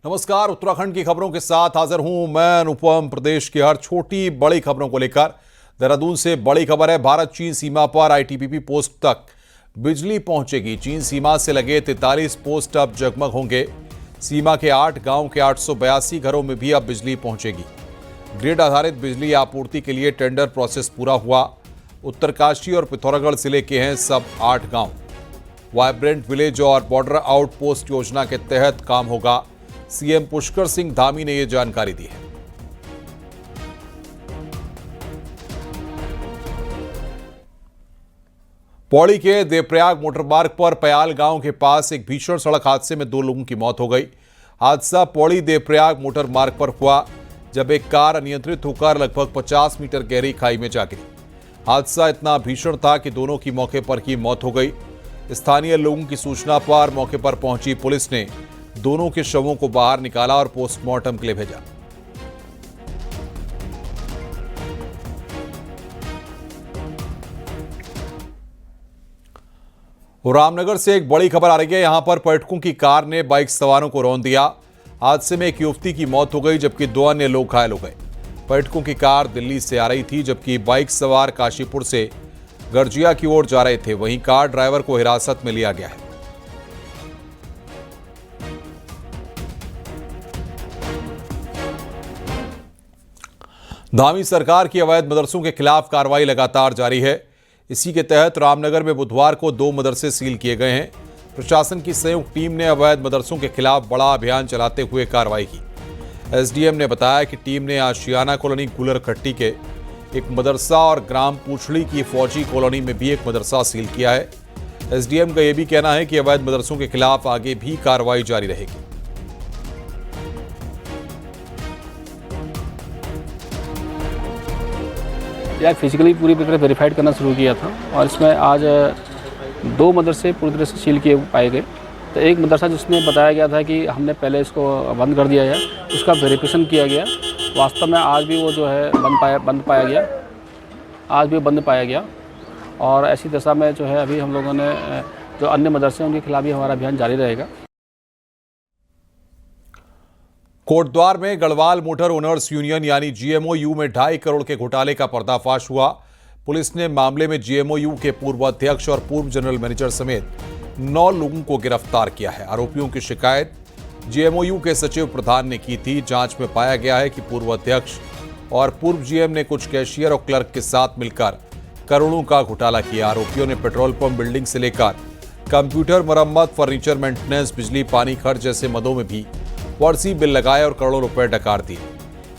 नमस्कार, उत्तराखंड की खबरों के साथ हाजिर हूं मैं अनुपम। प्रदेश की हर छोटी बड़ी खबरों को लेकर देहरादून से बड़ी खबर है। भारत चीन सीमा पर आईटीबीपी पोस्ट तक बिजली पहुंचेगी। चीन सीमा से लगे 43 पोस्ट अब जगमग होंगे। सीमा के 8 गांव के 882 घरों में भी अब बिजली पहुंचेगी। ग्रिड आधारित बिजली आपूर्ति के लिए टेंडर प्रोसेस पूरा हुआ। उत्तरकाशी और पिथौरागढ़ जिले के हैं सब 8 गांव। वाइब्रेंट विलेज और बॉर्डर आउटपोस्ट योजना के तहत काम होगा। सीएम पुष्कर सिंह धामी ने यह जानकारी दी है। पौड़ी के देवप्रयाग मोटरमार्ग पर पयाल गांव के पास एक भीषण सड़क हादसे में 2 लोगों की मौत हो गई। हादसा पौड़ी देवप्रयाग मोटरमार्ग पर हुआ जब एक कार अनियंत्रित होकर लगभग 50 मीटर गहरी खाई में जा गिरी। हादसा इतना भीषण था कि दोनों की मौके पर ही मौत हो गई। स्थानीय लोगों की सूचना पर मौके पर पहुंची पुलिस ने दोनों के शवों को बाहर निकाला और पोस्टमार्टम के लिए भेजा। रामनगर से एक बड़ी खबर आ रही है। यहां पर पर्यटकों की कार ने बाइक सवारों को रौंद दिया। हादसे में एक युवती की मौत हो गई जबकि 2 अन्य लोग घायल हो गए। पर्यटकों की कार दिल्ली से आ रही थी जबकि बाइक सवार काशीपुर से गर्जिया की ओर जा रहे थे। वहीं कार ड्राइवर को हिरासत में लिया गया है। धामी सरकार की अवैध मदरसों के खिलाफ कार्रवाई लगातार जारी है। इसी के तहत रामनगर में बुधवार को 2 मदरसे सील किए गए हैं। प्रशासन की संयुक्त टीम ने अवैध मदरसों के खिलाफ बड़ा अभियान चलाते हुए कार्रवाई की। एसडीएम ने बताया कि टीम ने आशियाना कॉलोनी गुलर खट्टी के एक मदरसा और ग्राम पूछड़ी की फौजी कॉलोनी में भी एक मदरसा सील किया है। एसडीएम का यह भी कहना है कि अवैध मदरसों के खिलाफ आगे भी कार्रवाई जारी रहेगी। या फिजिकली पूरी तरह वेरीफाइड करना शुरू किया था और इसमें आज 2 मदरसे पूरी तरह से सील किए पाए गए। तो एक मदरसा जिसमें बताया गया था कि हमने पहले इसको बंद कर दिया है, उसका वेरिफिकेशन किया गया। वास्तव में आज भी वो जो है बंद पाया गया, आज भी बंद पाया गया। और ऐसी दशा में जो है अभी हम लोगों ने जो अन्य मदरसे हैं उनके खिलाफ भी हमारा अभियान जारी रहेगा। कोटद्वार में गढ़वाल मोटर ओनर्स यूनियन यानी जीएमओयू में 2.5 करोड़ के घोटाले का पर्दाफाश हुआ। पुलिस ने मामले में जीएमओयू के पूर्व अध्यक्ष और पूर्व जनरल मैनेजर समेत 9 लोगों को गिरफ्तार किया है। आरोपियों की शिकायत जीएमओयू के सचिव प्रधान ने की थी। जांच में पाया गया है कि पूर्व अध्यक्ष और पूर्व जीएम ने कुछ कैशियर और क्लर्क के साथ मिलकर करोड़ों का घोटाला किया। आरोपियों ने पेट्रोल पंप बिल्डिंग से लेकर कंप्यूटर मरम्मत, फर्नीचर मेंटेनेंस, बिजली पानी खर्च जैसे मदों में भी फर्जी बिल लगाए और करोड़ों रुपए डकार दिए।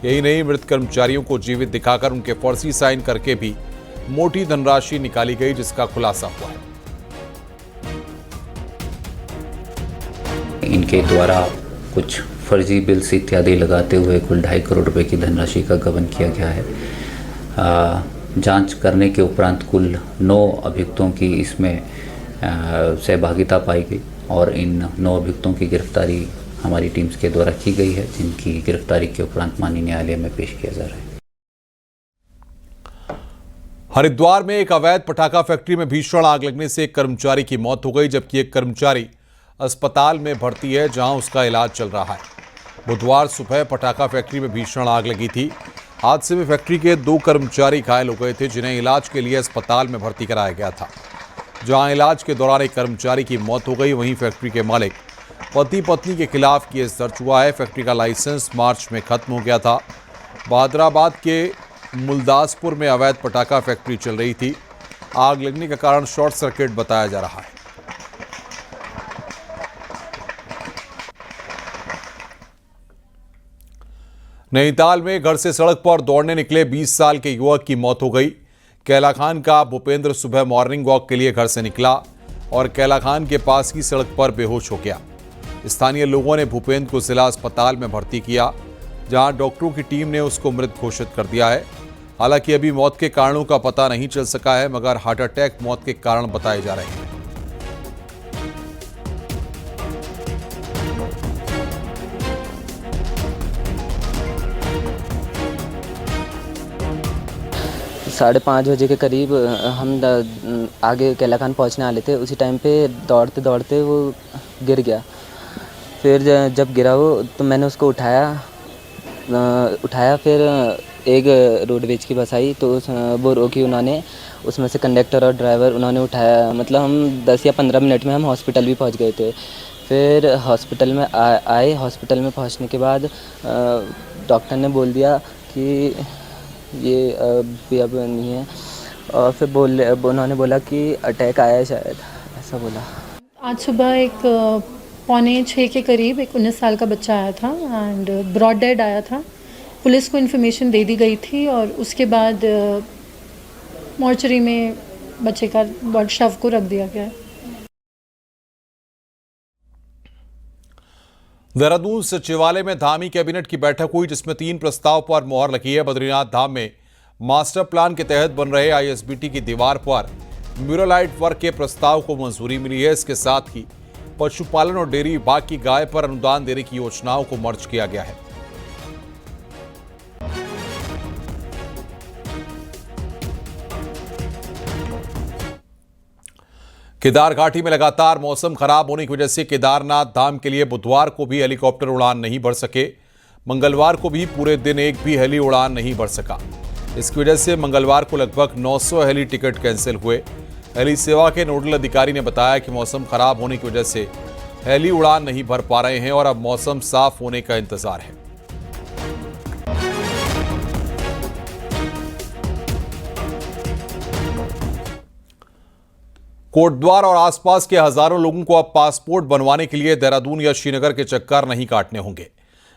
यही नहीं, मृत कर्मचारियों को जीवित दिखाकर उनके फर्जी साइन करके भी मोटी धनराशि निकाली गई, जिसका खुलासा हुआ है। इनके द्वारा कुछ फर्जी बिल्स इत्यादि लगाते हुए कुल 2.5 करोड़ रुपए की धनराशि का गबन किया गया है। जांच करने के उपरांत कुल 9 अभियुक्तों की इसमें सहभागिता पाई गई और इन 9 अभियुक्तों की गिरफ्तारी हमारी टीम्स के द्वारा की गई है, जिनकी गिरफ्तारी के उपरांत माननीय न्यायालय में पेश किया जा रहा है। हरिद्वार में एक अवैध पटाखा फैक्ट्री में भीषण आग लगने से एक कर्मचारी की मौत हो गई जबकि एक कर्मचारी अस्पताल में भर्ती है जहां उसका इलाज चल रहा है। बुधवार सुबह पटाखा फैक्ट्री में भीषण आग लगी थी। हादसे में फैक्ट्री के 2 कर्मचारी घायल हो गए थे जिन्हें इलाज के लिए अस्पताल में भर्ती कराया गया था। जहां इलाज के दौरान एक कर्मचारी की मौत हो गई, वहीं फैक्ट्री के मालिक पति पत्नी के खिलाफ केस दर्ज हुआ है। फैक्ट्री का लाइसेंस मार्च में खत्म हो गया था। बहादुराबाद के मुलदासपुर में अवैध पटाखा फैक्ट्री चल रही थी। आग लगने का कारण शॉर्ट सर्किट बताया जा रहा है। नैनीताल में घर से सड़क पर दौड़ने निकले 20 साल के युवक की मौत हो गई। कैलाखान का भूपेंद्र सुबह मॉर्निंग वॉक के लिए घर से निकला और कैलाखान के पास की सड़क पर बेहोश हो गया। स्थानीय लोगों ने भूपेंद्र को जिला अस्पताल में भर्ती किया, जहां डॉक्टरों की टीम ने उसको मृत घोषित कर दिया है। हालांकि अभी मौत के कारणों का पता नहीं चल सका है, मगर हार्ट अटैक मौत के कारण बताए जा रहे हैं। साढ़े 5 बजे के करीब हम आगे कैलाखान पहुंचने वाले थे। उसी टाइम पे दौड़ते दौड़ते वो गिर गया। फिर जब गिरा वो तो मैंने उसको उठाया फिर एक रोडवेज की बस आई तो वो रोकी उन्होंने, उसमें से कंडक्टर और ड्राइवर उन्होंने उठाया। मतलब हम 10 या 15 मिनट में हम हॉस्पिटल भी पहुंच गए थे। फिर हॉस्पिटल में आए। हॉस्पिटल में पहुंचने के बाद डॉक्टर ने बोल दिया कि ये अभी अब नहीं है, और फिर उन्होंने बोला कि अटैक आया है शायद, ऐसा बोला। आज सुबह एक 5:45 के करीब एक 19 साल का बच्चा आया था एंड ब्रॉड डेड आया था। पुलिस को इन्फॉर्मेशन दे दी गई थी और उसके बाद मॉर्चरी में बच्चे का शव को रख दिया गया है। देहरादून सचिवालय में धामी कैबिनेट की बैठक हुई, जिसमें 3 प्रस्ताव पर मुहर लगी है। बद्रीनाथ धाम में मास्टर प्लान के तहत बन रहे आईएसबीटी की दीवार पर म्यूरलाइट वर्क के प्रस्ताव को मंजूरी मिली है। इसके साथ ही पशुपालन और डेयरी विभाग की गाय पर अनुदान देने की योजनाओं को मर्ज किया गया है। केदार घाटी में लगातार मौसम खराब होने की वजह से केदारनाथ धाम के लिए बुधवार को भी हेलीकॉप्टर उड़ान नहीं भर सके। मंगलवार को भी पूरे दिन एक भी हेली उड़ान नहीं भर सका। इसकी वजह से मंगलवार को लगभग 900 हेली टिकट कैंसिल हुए। हेली सेवा के नोडल अधिकारी ने बताया कि मौसम खराब होने की वजह से हेली उड़ान नहीं भर पा रहे हैं और अब मौसम साफ होने का इंतजार है। कोटद्वार और आसपास के हजारों लोगों को अब पासपोर्ट बनवाने के लिए देहरादून या श्रीनगर के चक्कर नहीं काटने होंगे।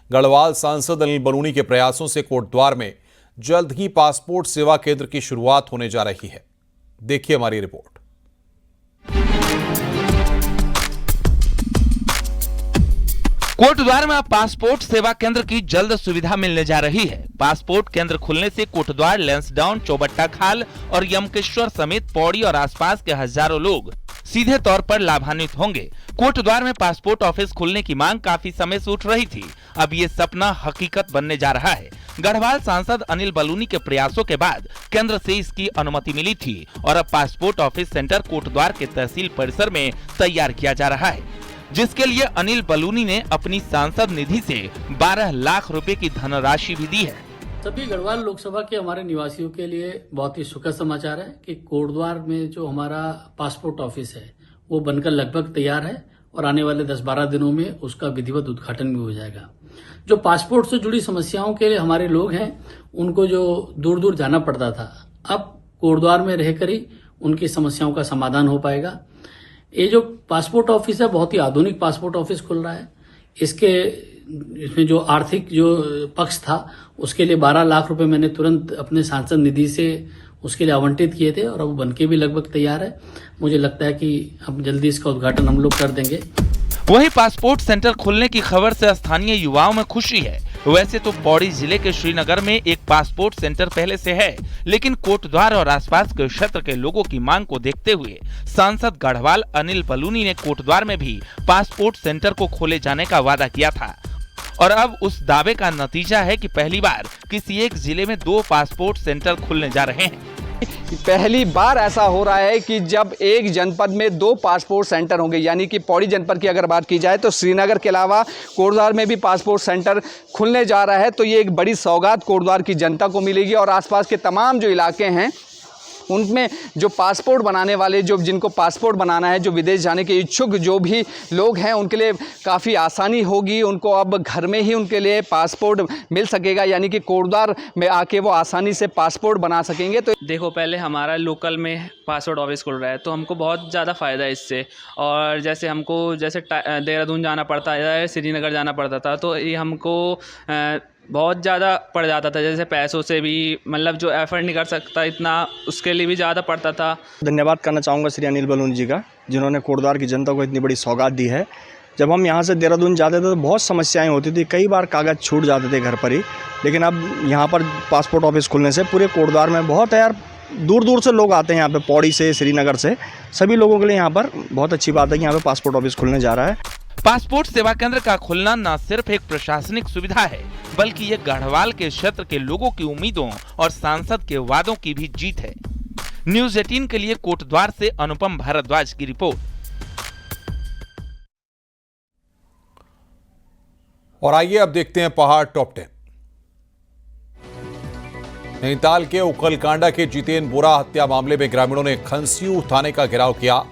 गढ़वाल सांसद अनिल बलूनी के प्रयासों से कोटद्वार में जल्द ही पासपोर्ट सेवा केंद्र की शुरुआत होने जा रही है। देखिए हमारी रिपोर्ट। कोटद्वार में अब पासपोर्ट सेवा केंद्र की जल्द सुविधा मिलने जा रही है। पासपोर्ट केंद्र खुलने से कोटद्वार, लैंसडाउन, चौबट्टा खाल और यमकेश्वर समेत पौड़ी और आसपास के हजारों लोग सीधे तौर पर लाभान्वित होंगे। कोटद्वार में पासपोर्ट ऑफिस खुलने की मांग काफी समय से उठ रही थी। अब ये सपना हकीकत बनने जा रहा है। गढ़वाल सांसद अनिल बलूनी के प्रयासों के बाद केंद्र से इसकी अनुमति मिली थी और अब पासपोर्ट ऑफिस सेंटर कोटद्वार के तहसील परिसर में तैयार किया जा रहा है, जिसके लिए अनिल बलूनी ने अपनी सांसद निधि से 12 लाख रुपए की धनराशि भी दी है। सभी गढ़वाल लोकसभा के हमारे निवासियों के लिए बहुत ही सुखद समाचार है कि कोटद्वार में जो हमारा पासपोर्ट ऑफिस है वो बनकर लगभग तैयार है और आने वाले 10-12 दिनों में उसका विधिवत उद्घाटन भी हो जाएगा। जो पासपोर्ट से जुड़ी समस्याओं के लिए हमारे लोग हैं, उनको जो दूर दूर जाना पड़ता था, अब कोटद्वार में रहकर ही उनकी समस्याओं का समाधान हो पाएगा। ये जो पासपोर्ट ऑफिस है बहुत ही आधुनिक पासपोर्ट ऑफिस खुल रहा है। इसमें जो आर्थिक जो पक्ष था उसके लिए 12 लाख रुपए मैंने तुरंत अपने सांसद निधि से उसके लिए आवंटित किए थे और अब बनके भी लगभग तैयार है। मुझे लगता है कि अब जल्दी इसका उद्घाटन हम लोग कर देंगे। वहीं पासपोर्ट सेंटर खुलने की खबर से स्थानीय युवाओं में खुशी है। वैसे तो पौड़ी जिले के श्रीनगर में एक पासपोर्ट सेंटर पहले से है, लेकिन कोटद्वार और आसपास के क्षेत्र के लोगों की मांग को देखते हुए सांसद गढ़वाल अनिल बलूनी ने कोटद्वार में भी पासपोर्ट सेंटर को खोले जाने का वादा किया था और अब उस दावे का नतीजा है कि पहली बार किसी एक जिले में 2 पासपोर्ट सेंटर खुलने जा रहे हैं। पहली बार ऐसा हो रहा है कि जब एक जनपद में 2 पासपोर्ट सेंटर होंगे, यानी कि पौड़ी जनपद की अगर बात की जाए तो श्रीनगर के अलावा कोटद्वार में भी पासपोर्ट सेंटर खुलने जा रहा है। तो ये एक बड़ी सौगात कोटद्वार की जनता को मिलेगी और आसपास के तमाम जो इलाके हैं उनमें जो पासपोर्ट बनाने वाले, जो जिनको पासपोर्ट बनाना है, जो विदेश जाने के इच्छुक जो भी लोग हैं, उनके लिए काफ़ी आसानी होगी। उनको अब घर में ही उनके लिए पासपोर्ट मिल सकेगा, यानी कि कोटद्वार में आके वो आसानी से पासपोर्ट बना सकेंगे। तो देखो, पहले हमारा लोकल में पासपोर्ट ऑफिस खुल रहा है तो हमको बहुत ज़्यादा फ़ायदा है इससे। और जैसे हमको देहरादून जाना पड़ता है, श्रीनगर जाना पड़ता था, तो ये हमको बहुत ज़्यादा पड़ जाता था। जैसे पैसों से भी मतलब जो एफर्ट नहीं कर सकता इतना, उसके लिए भी ज़्यादा पड़ता था। धन्यवाद करना चाहूँगा श्री अनिल बलूनी जी का, जिन्होंने कोटद्वार की जनता को इतनी बड़ी सौगात दी है। जब हम यहाँ से देहरादून जाते थे तो बहुत समस्याएं होती थी, कई बार कागज़ छूट जाते थे घर पर ही, लेकिन अब यहाँ पर पासपोर्ट ऑफिस खुलने से पूरे कोटद्वार में बहुत यार दूर दूर से लोग आते हैं यहाँ पे, पौड़ी से, श्रीनगर से, सभी लोगों के लिए यहाँ पर बहुत अच्छी बात है कि यहाँ पे पासपोर्ट ऑफिस खुलने जा रहा है। पासपोर्ट सेवा केंद्र का खुलना न सिर्फ एक प्रशासनिक सुविधा है, बल्कि ये गढ़वाल के क्षेत्र के लोगों की उम्मीदों और सांसद के वादों की भी जीत है। न्यूज़ 18 के लिए कोटद्वार से अनुपम भारद्वाज की रिपोर्ट। और आइए अब देखते हैं पहाड़ टॉप 10। नैनीताल के उखलकांडा के जितेन बोरा हत्या मामले में ग्रामीणों ने खंसियू थाने का घेराव किया।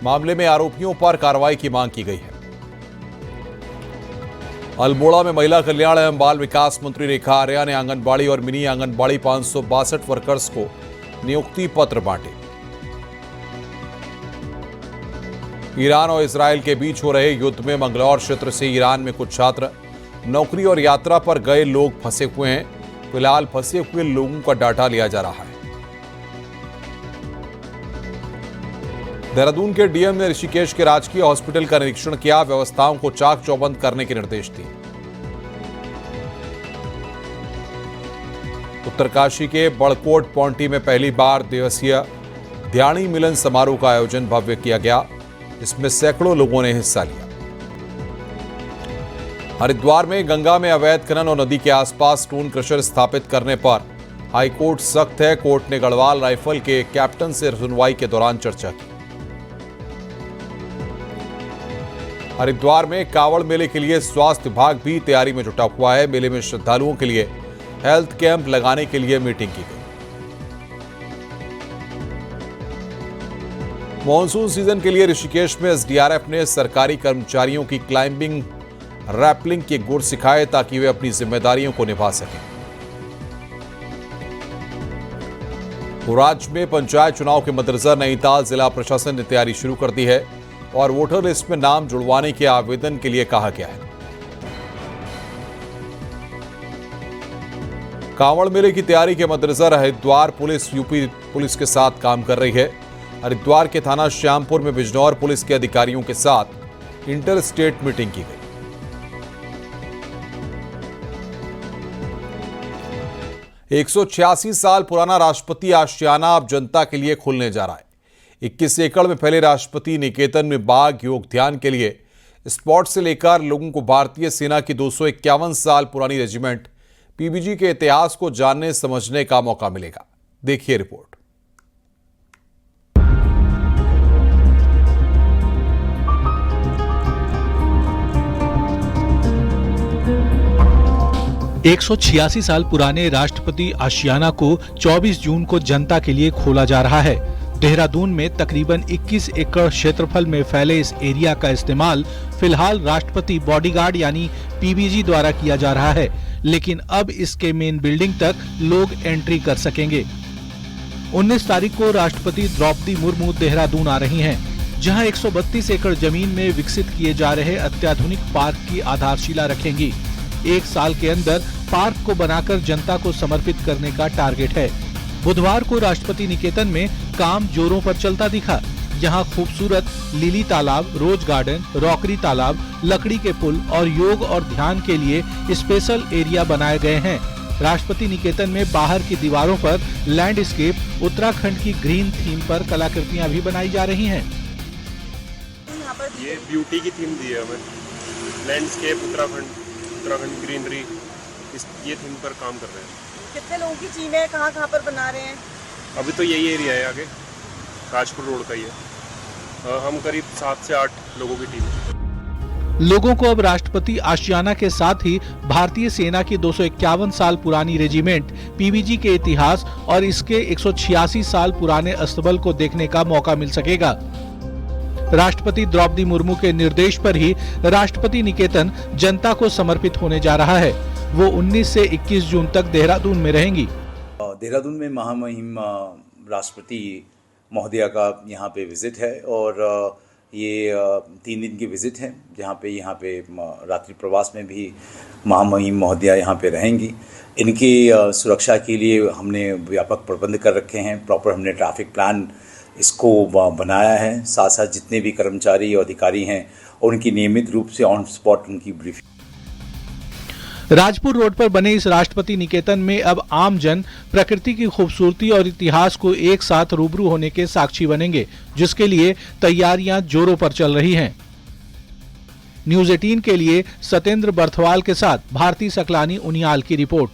मामले में आरोपियों पर कार्रवाई की मांग की गई है। अल्मोड़ा में महिला कल्याण एवं बाल विकास मंत्री रेखा आर्या ने आंगनबाड़ी और मिनी आंगनबाड़ी 562 वर्कर्स को नियुक्ति पत्र बांटे। ईरान और इजरायल के बीच हो रहे युद्ध में मंगलौर क्षेत्र से ईरान में कुछ छात्र नौकरी और यात्रा पर गए लोग फंसे हुए हैं। फिलहाल फंसे हुए लोगों का डाटा लिया जा रहा है। देहरादून के डीएम ने ऋषिकेश के राजकीय हॉस्पिटल का निरीक्षण किया। व्यवस्थाओं को चाक चौबंद करने के निर्देश दिए। उत्तरकाशी के बड़कोट पौंटी में पहली बार दिवसीय ध्यानी मिलन समारोह का आयोजन भव्य किया गया। इसमें सैकड़ों लोगों ने हिस्सा लिया। हरिद्वार में गंगा में अवैध खनन और नदी के आसपास स्टोन क्रशर स्थापित करने पर हाईकोर्ट सख्त है। कोर्ट ने गढ़वाल राइफल के कैप्टन से सुनवाई के दौरान चर्चा की। हरिद्वार में कांवड़ मेले के लिए स्वास्थ्य विभाग भी तैयारी में जुटा हुआ है। मेले में श्रद्धालुओं के लिए हेल्थ कैंप लगाने के लिए मीटिंग की गई। मॉनसून सीजन के लिए ऋषिकेश में एसडीआरएफ ने सरकारी कर्मचारियों की क्लाइंबिंग रैपलिंग के गुर सिखाए ताकि वे अपनी जिम्मेदारियों को निभा सकें। राज्य में पंचायत चुनाव के मद्देनजर नैनीताल जिला प्रशासन ने तैयारी शुरू कर दी है और वोटर लिस्ट में नाम जुड़वाने के आवेदन के लिए कहा गया है। कांवड़ मेले की तैयारी के मद्देनजर हरिद्वार पुलिस यूपी पुलिस के साथ काम कर रही है। हरिद्वार के थाना श्यामपुर में बिजनौर पुलिस के अधिकारियों के साथ इंटर स्टेट मीटिंग की गई। एक 186 साल पुराना राष्ट्रपति आशियाना अब जनता के लिए खुलने जा रहा है। 21 एकड़ में फैले राष्ट्रपति निकेतन में बाघ योग ध्यान के लिए स्पॉट से लेकर लोगों को भारतीय सेना की 251 साल पुरानी रेजिमेंट पीबीजी के इतिहास को जानने समझने का मौका मिलेगा। देखिए रिपोर्ट। एक 186 साल पुराने राष्ट्रपति आशियाना को 24 जून को जनता के लिए खोला जा रहा है। देहरादून में तकरीबन 21 एकड़ क्षेत्रफल में फैले इस एरिया का इस्तेमाल फिलहाल राष्ट्रपति बॉडीगार्ड यानी पीबीजी द्वारा किया जा रहा है, लेकिन अब इसके मेन बिल्डिंग तक लोग एंट्री कर सकेंगे। 19 तारीख को राष्ट्रपति द्रौपदी मुर्मू देहरादून आ रही हैं, जहां 132 एकड़ जमीन में विकसित किए जा रहे अत्याधुनिक पार्क की आधारशिला रखेंगी। 1 साल के अंदर पार्क को बनाकर जनता को समर्पित करने का टारगेट है। बुधवार को राष्ट्रपति निकेतन में काम जोरों पर चलता दिखा। यहाँ खूबसूरत लिली तालाब, रोज गार्डन, रॉकरी तालाब, लकड़ी के पुल और योग और ध्यान के लिए स्पेशल एरिया बनाए गए हैं। राष्ट्रपति निकेतन में बाहर की दीवारों पर लैंडस्केप, उत्तराखंड की ग्रीन थीम पर कलाकृतियाँ भी बनाई जा रही हैं। ये ब्यूटी की थीम दी है हमें, लैंडस्केप, उत्तराखंड ग्रीनरी, ये थीम पर काम कर रहे हैं। कितने लोगों की टीम है, कहाँ पर बना रहे हैं? अभी तो यही एरिया है, आगे राजपुर रोड का ही है। हम करीब 7 से 8 लोगों की टीम है। लोगों को अब राष्ट्रपति आशियाना के साथ ही भारतीय सेना की 251 साल पुरानी रेजिमेंट पीबीजी के इतिहास और इसके 186 साल पुराने अस्तबल को देखने का मौका मिल सकेगा। राष्ट्रपति द्रौपदी मुर्मू के निर्देश पर ही राष्ट्रपति निकेतन जनता को समर्पित होने जा रहा है। वो 19 से 21 जून तक देहरादून में रहेंगी। देहरादून में महामहिम राष्ट्रपति महोदया का यहाँ पे विजिट है और ये 3 दिन की विजिट है, जहाँ पे रात्रि प्रवास में भी महामहिम महोदया यहाँ पे रहेंगी। इनकी सुरक्षा के लिए हमने व्यापक प्रबंध कर रखे हैं। प्रॉपर हमने ट्रैफिक प्लान इसको बनाया है। साथ साथ जितने भी कर्मचारी और अधिकारी हैं उनकी नियमित रूप से ऑन स्पॉट उनकी ब्रीफिंग। राजपुर रोड पर बने इस राष्ट्रपति निकेतन में अब आम जन प्रकृति की खूबसूरती और इतिहास को एक साथ रूबरू होने के साक्षी बनेंगे, जिसके लिए तैयारियां जोरों पर चल रही हैं। न्यूज़ 18 के लिए सत्येंद्र बर्थवाल के साथ भारती सकलानी उनियाल की रिपोर्ट।